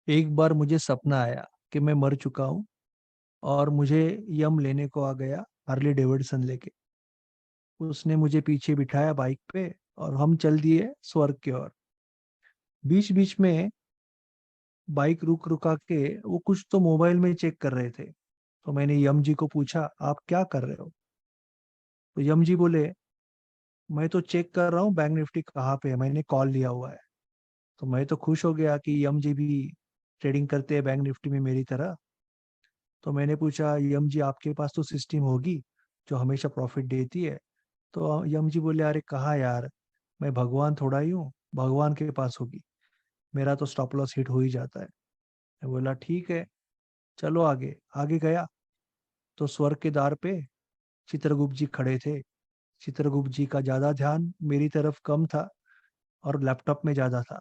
एक बार मुझे सपना आया कि मैं मर चुका हूँ और मुझे यम लेने को आ गया, हार्ले डेविडसन लेके। उसने मुझे पीछे बिठाया बाइक पे और हम चल दिए स्वर्ग की ओर। बीच बीच में बाइक रुक रुका के वो कुछ तो मोबाइल में चेक कर रहे थे। तो मैंने यम जी को पूछा, आप क्या कर रहे हो? तो यम जी बोले, मैं तो चेक कर रहा हूँ बैंक निफ्टी कहाँ पे है, मैंने कॉल लिया हुआ है। तो मैं तो खुश हो गया कि यम जी भी ट्रेडिंग करते हैं बैंक निफ्टी में मेरी तरह। तो मैंने पूछा, यम जी आपके पास तो सिस्टम होगी जो हमेशा प्रॉफिट देती है? तो यम जी बोले, अरे कहाँ यार, मैं भगवान थोड़ा ही हूँ, भगवान के पास होगी, मेरा तो स्टॉप लॉस हिट हो ही जाता है। मैं बोला ठीक है, चलो आगे। आगे गया तो स्वर्ग के द्वार पे चित्रगुप्त जी खड़े थे। चित्रगुप्त जी का ज्यादा ध्यान मेरी तरफ कम था और लैपटॉप में ज्यादा था।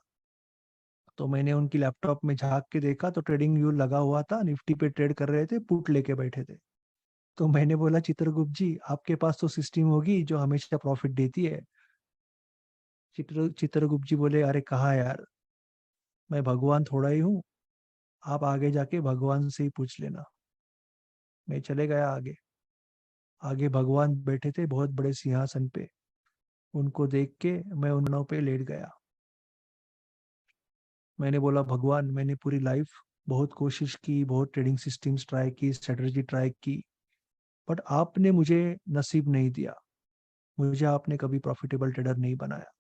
तो मैंने उनकी लैपटॉप में झांक के देखा तो ट्रेडिंग व्यू लगा हुआ था, निफ्टी पे ट्रेड कर रहे थे, पुट लेके बैठे थे। तो मैंने बोला, चित्रगुप्त जी आपके पास तो सिस्टम होगी जो हमेशा प्रॉफिट देती है? चित्रगुप्त जी बोले, अरे कहाँ यार, मैं भगवान थोड़ा ही हूँ, आप आगे जाके भगवान से ही पूछ लेना। मैं चले गया आगे। आगे भगवान बैठे थे बहुत बड़े सिंहासन पे। उनको देख के मैं उन पे लेट गया। मैंने बोला, भगवान मैंने पूरी लाइफ बहुत कोशिश की, बहुत ट्रेडिंग सिस्टम्स ट्राई की, स्ट्रेटजी ट्राई की, बट आपने मुझे नसीब नहीं दिया, मुझे आपने कभी प्रॉफिटेबल ट्रेडर नहीं बनाया।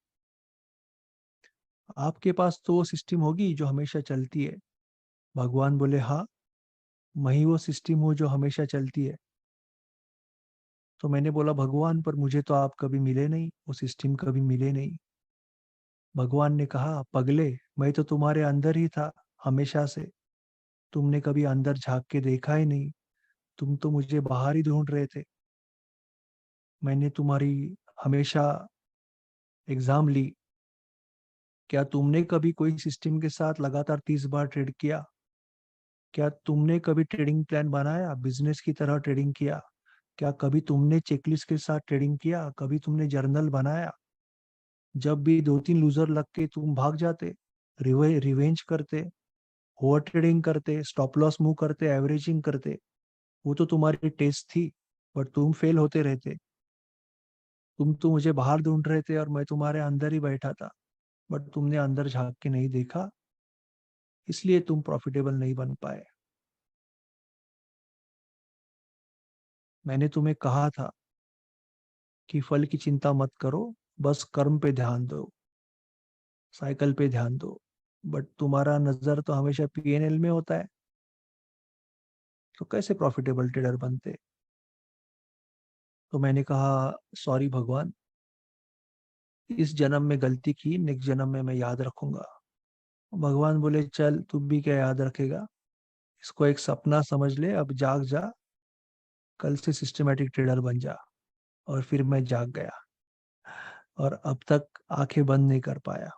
आपके पास तो वो सिस्टम होगी जो हमेशा चलती है। भगवान बोले, हाँ, मैं ही वो सिस्टम हूँ जो हमेशा चलती है। तो मैंने बोला, भगवान पर मुझे तो आप कभी मिले नहीं, वो सिस्टम कभी मिले नहीं। भगवान ने कहा, पगले, मैं तो तुम्हारे अंदर ही था हमेशा से, तुमने कभी अंदर झांक के देखा ही नहीं, तुम तो मुझे बाहर ही ढूंढ रहे थे। मैंने तुम्हारी हमेशा एग्जाम ली। क्या तुमने कभी कोई सिस्टम के साथ लगातार 30 बार ट्रेड किया? क्या तुमने कभी ट्रेडिंग प्लान बनाया, बिजनेस की तरह ट्रेडिंग किया? क्या कभी तुमने चेकलिस्ट के साथ ट्रेडिंग किया? कभी तुमने जर्नल बनाया? जब भी दो तीन लूजर लग के तुम भाग जाते, रिवेंज करते, ओवर ट्रेडिंग करते, स्टॉप लॉस मूव करते, एवरेजिंग करते, वो तो तुम्हारी टेस्ट थी, बट तुम फेल होते रहते। तुम तो मुझे बाहर ढूंढ रहे थे और मैं तुम्हारे अंदर ही बैठा था, बट तुमने अंदर झांक के नहीं देखा, इसलिए तुम प्रॉफिटेबल नहीं बन पाए। मैंने तुम्हें कहा था कि फल की चिंता मत करो, बस कर्म पे ध्यान दो, साइकिल पे ध्यान दो, बट तुम्हारा नजर तो हमेशा पीएनएल में होता है, तो कैसे प्रॉफिटेबल ट्रेडर बनते? तो मैंने कहा, सॉरी भगवान, इस जन्म में गलती की, नेक्स्ट जन्म में मैं याद रखूंगा। भगवान बोले, चल तू भी क्या याद रखेगा, इसको एक सपना समझ ले, अब जाग जा, कल से सिस्टमेटिक ट्रेडर बन जा। और फिर मैं जाग गया और अब तक आंखें बंद नहीं कर पाया।